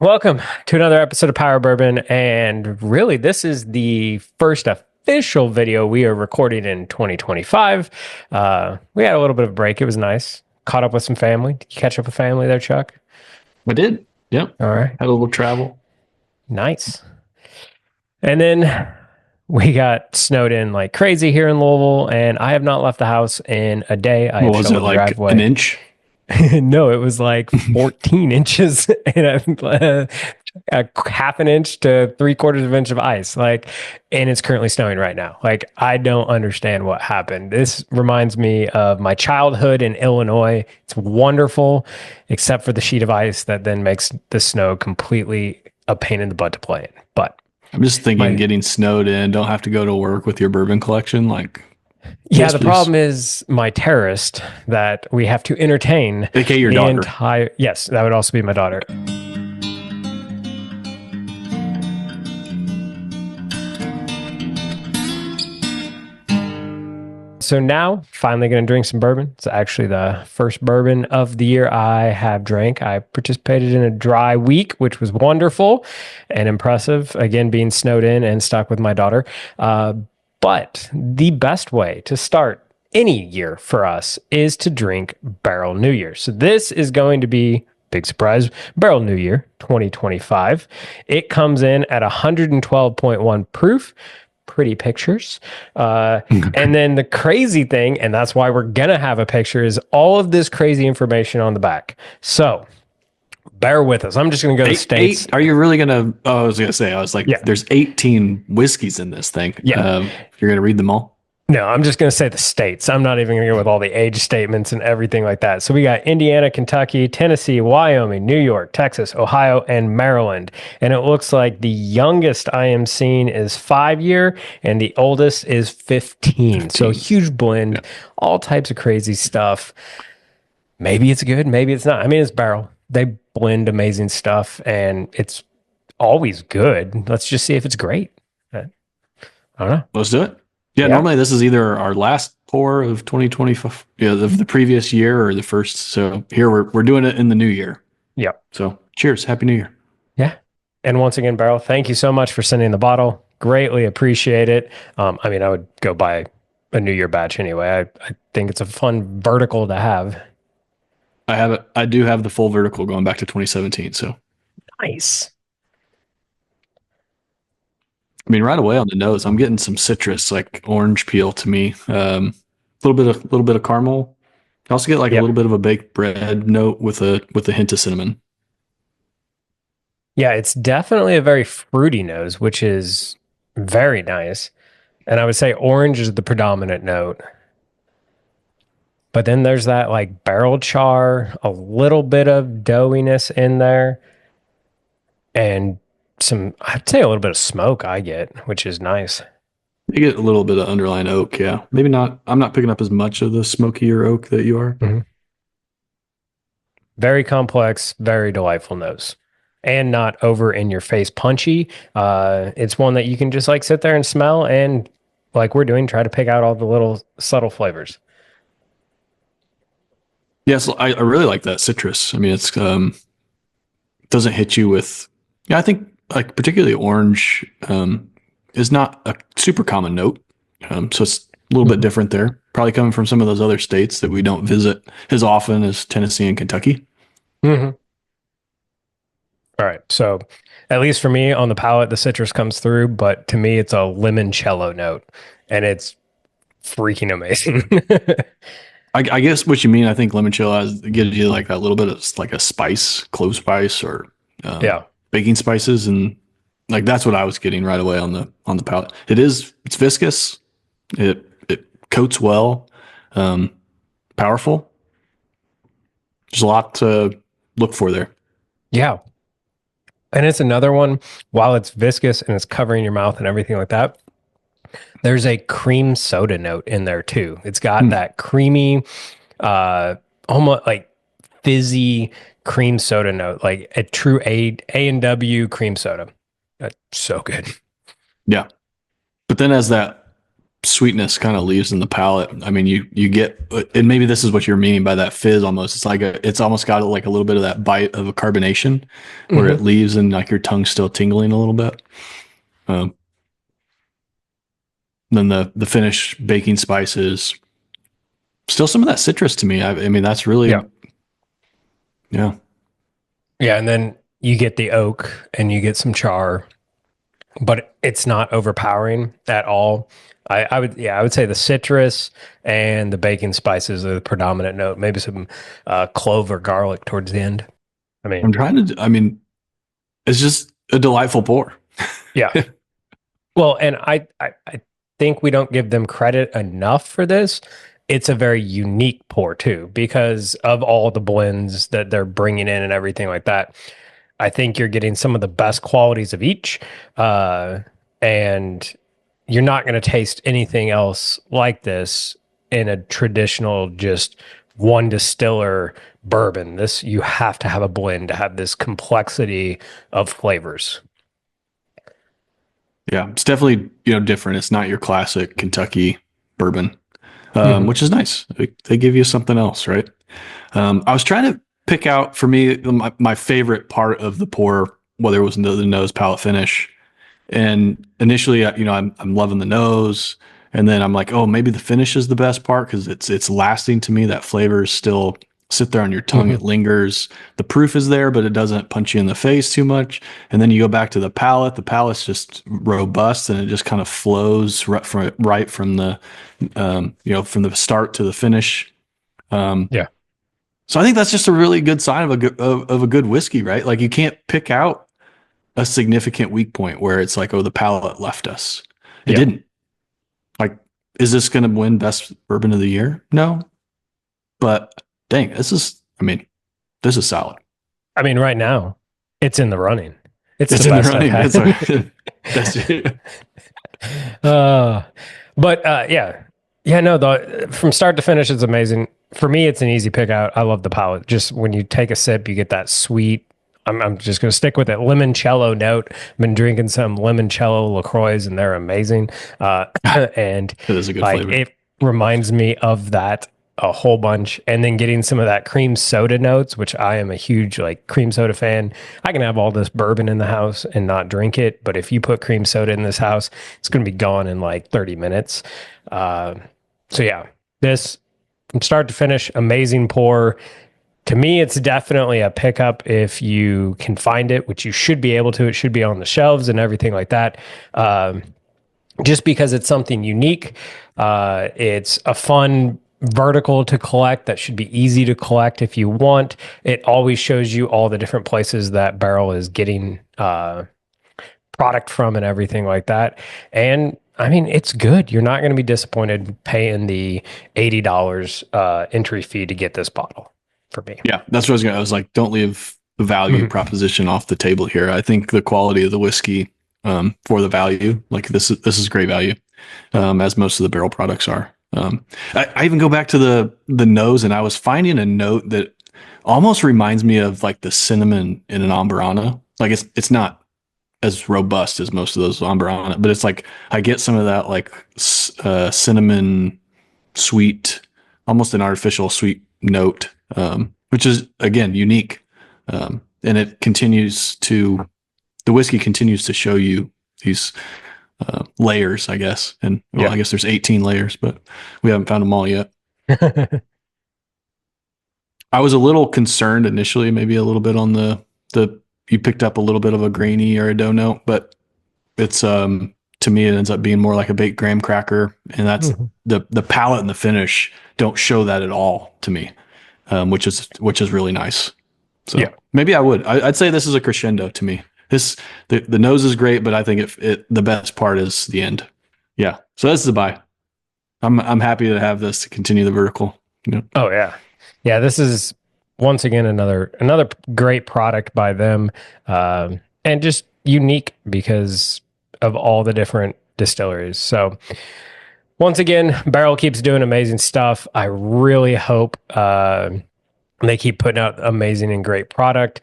Welcome to another episode of Power Bourbon. And really, this is the first official video we are recording in 2025. We had a little bit of a break. It was nice. Caught up with some family. Did you catch up with family there, Chuck? I did. Yep. All right. Had a little travel. Nice. And then we got snowed in like crazy here in Louisville, and I have not left the house in a day. I What have was it, shoveled the like driveway. an inch? No, it was like 14 inches and a half an inch to three-quarters of an inch of ice. And it's currently snowing right now. I don't understand what happened. This reminds me of my childhood in Illinois. It's wonderful, except for the sheet of ice that then makes the snow completely a pain in the butt to play in. But I'm just thinking getting snowed in, don't have to go to work with your bourbon collection. yeah, yes, the please. problem is my terrorist that we have to entertain. AKA your daughter. Yes, that would also be my daughter. So now, finally going to drink some bourbon. It's actually the first bourbon of the year I have drank. I participated in a dry week, which was wonderful and impressive. Again, being snowed in and stuck with my daughter. But the best way to start any year for us is to drink Barrell New Year. So this is going to be, big surprise, Barrell New Year 2025. It comes in at 112.1 proof. Pretty pictures. And then the crazy thing, and that's why we're going to have a picture, is all of this crazy information on the back. So bear with us. I'm just going to go to the States. Are you really going to? Oh, I was going to say, Yeah. There's 18 whiskeys in this thing. Yeah. You're going to read them all? No, I'm just going to say the states. I'm not even going to go with all the age statements and everything like that. So we got Indiana, Kentucky, Tennessee, Wyoming, New York, Texas, Ohio, and Maryland. And it looks like the youngest I am seeing is 5 year and the oldest is 15. So huge blend, yeah. All types of crazy stuff. Maybe it's good, maybe it's not. I mean, it's Barrell. They blend amazing stuff and it's always good. Let's just see if it's great. I don't know. Let's do it. Yeah, normally this is either our last pour of 2025, of the previous year, or the first. So here we're doing it in the new year. Yeah. So cheers, happy New Year. Yeah. And once again, Barrell, thank you so much for sending the bottle. Greatly appreciate it. I mean, I would go buy a New Year batch anyway. I think it's a fun vertical to have. I have it. I do have the full vertical going back to 2017. So nice. I mean, right away on the nose, I'm getting some citrus, like orange peel to me. A little bit of caramel. I also get a little bit of a baked bread note with a hint of cinnamon. Yeah, it's definitely a very fruity nose, which is very nice. And I would say orange is the predominant note. But then there's that like barrel char, a little bit of doughiness in there, and I'd say a little bit of smoke I get, which is nice. You get a little bit of underlying oak, yeah. Maybe not. I'm not picking up as much of the smokier oak that you are. Mm-hmm. Very complex, very delightful nose, and not over in your face punchy. It's one that you can just like sit there and smell, and like we're doing, try to pick out all the little subtle flavors. Yes, I really like that citrus. I mean, it's doesn't hit you with. Yeah, I think like particularly orange is not a super common note, so it's a little bit different there. Probably coming from some of those other states that we don't visit as often as Tennessee and Kentucky. Mm-hmm. All right, so at least for me on the palate, the citrus comes through, but to me, it's a limoncello note, and it's freaking amazing. I guess what you mean. I think limoncello gives you like that little bit of like a spice, clove spice, or baking spices, and like that's what I was getting right away on the palate. It's viscous, it coats well, powerful. There's a lot to look for there. Yeah. And it's another one, while it's viscous and it's covering your mouth and everything like that, there's a cream soda note in there too. It's got that creamy, almost like fizzy cream soda note, like a true A&W cream soda. That's so good. Yeah. But then as that sweetness kind of leaves in the palate. I mean, you get, and maybe this is what you're meaning by that fizz almost. It's like it's almost got like a little bit of that bite of a carbonation where it Mm-hmm. leaves and like your tongue's still tingling a little bit. Um, then the finish baking spices, still some of that citrus to me. I mean, that's Yeah. really, yeah. Yeah. And then you get the oak and you get some char, but it's not overpowering at all. I would say the citrus and the baking spices are the predominant note. Maybe some clove or garlic towards the end. I mean, I mean, it's just a delightful pour. yeah. Well, and I think we don't give them credit enough for this. It's a very unique pour too, because of all the blends that they're bringing in and everything like that. I think you're getting some of the best qualities of each, and you're not going to taste anything else like this in a traditional just one distiller bourbon. This you have to have a blend to have this complexity of flavors. Yeah, it's definitely, different. It's not your classic Kentucky bourbon, Hmm. which is nice. They give you something else, right? I was trying to pick out for me my favorite part of the pour, whether it was the nose, palate, finish. And initially, I'm loving the nose, and then I'm like, oh, maybe the finish is the best part because it's lasting to me. That flavor is still sit there on your tongue. Hmm. It lingers. The proof is there, but it doesn't punch you in the face too much. And then you go back to the palate. The palate's just robust, and it just kind of flows right from the from the start to the finish. Um, Yeah. so I think that's just a really good sign of a good whiskey, right? Like you can't pick out a significant weak point where it's like, oh, the palate left us. It Yeah. didn't. Like, is this going to win best bourbon of the year? No, but dang, this is solid. I mean, right now, it's in the running. It's the It's in the best I've running. had. That's it. uh, but yeah, yeah. No, from start to finish, it's amazing. For me, it's an easy pick out. I love the palate. Just when you take a sip, you get that sweet. I'm just going to stick with it. Limoncello note. I've been drinking some limoncello LaCroix, and they're amazing. And It is a good like flavor. it reminds me of that a whole bunch, and then getting some of that cream soda notes, which I am a huge like cream soda fan. I can have all this bourbon in the house and not drink it, but if you put cream soda in this house, it's going to be gone in like 30 minutes. Uh, so yeah, this from start to finish, amazing pour. To me, it's definitely a pickup if you can find it, which you should be able to. It should be on the shelves and everything like that. Just because it's something unique. It's a fun vertical to collect that should be easy to collect if you want. It always shows you all the different places that Barrell is getting product from and everything like that. And I mean, it's good. You're not going to be disappointed paying the $80 entry fee to get this bottle for me. Yeah, that's what I was like, don't leave the value Mhm. proposition off the table here. I think the quality of the whiskey for the value, like this is great value, as most of the barrel products are. I even go back to the nose, and I was finding a note that almost reminds me of like the cinnamon in an Amburana. Like it's not as robust as most of those Amburana, but it's like I get some of that like cinnamon sweet, almost an artificial sweet note, which is again unique, and the whiskey continues to show you these layers, I guess. And well, Yeah. I guess there's 18 layers, but we haven't found them all yet. I was a little concerned initially, maybe a little bit on the you picked up a little bit of a grainy or a dough note, but it's to me it ends up being more like a baked graham cracker, and that's Mhm. the palate and the finish don't show that at all to me, which is really nice. So Yeah. maybe I'd say this is a crescendo to me. The nose is great, but I think the best part is the end. Yeah. So this is a buy. I'm happy to have this to continue the vertical. Oh yeah. Yeah, this is once again another great product by them, and just unique because of all the different distilleries. So once again, Barrel keeps doing amazing stuff. I really hope they keep putting out amazing and great product.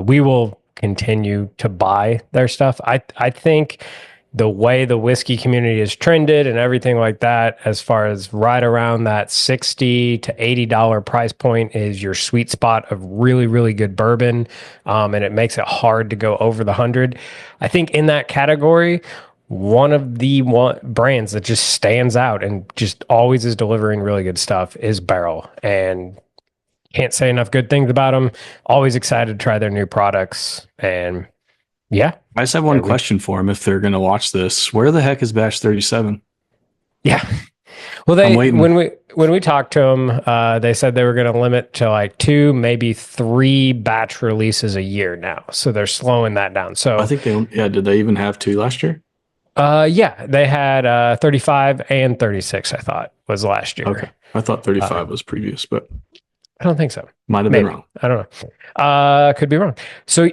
We will continue to buy their stuff. I think the way the whiskey community has trended and everything like that, as far as right around that $60 to $80 price point is your sweet spot of really, really good bourbon. And it makes it hard to go over the 100. I think in that category, one of the brands that just stands out and just always is delivering really good stuff is Barrell. And can't say enough good things about them. Always excited to try their new products. And yeah. I just have one question for them if they're going to watch this. Where the heck is Batch 37? Yeah. Well, when we talked to them, they said they were going to limit to like 2, maybe 3 batch releases a year now. So they're slowing that down. So I think did they even have 2 last year? Yeah, they had 35 and 36, I thought, was last year. Okay. I thought 35 was previous, but I don't think so. Might have been wrong. I don't know. Could be wrong. So,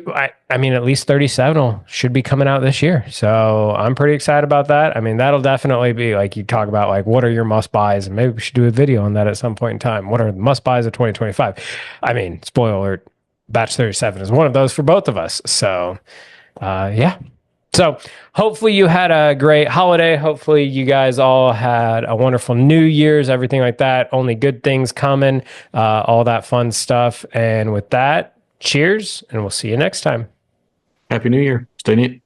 I mean, at least 37 should be coming out this year. So I'm pretty excited about that. I mean, that'll definitely be like you talk about, like, what are your must buys? And maybe we should do a video on that at some point in time. What are the must buys of 2025? I mean, spoiler alert, Batch 37 is one of those for both of us. So, yeah. So hopefully you had a great holiday. Hopefully you guys all had a wonderful New Year's, everything like that. Only good things coming, all that fun stuff. And with that, cheers, and we'll see you next time. Happy New Year. Stay neat.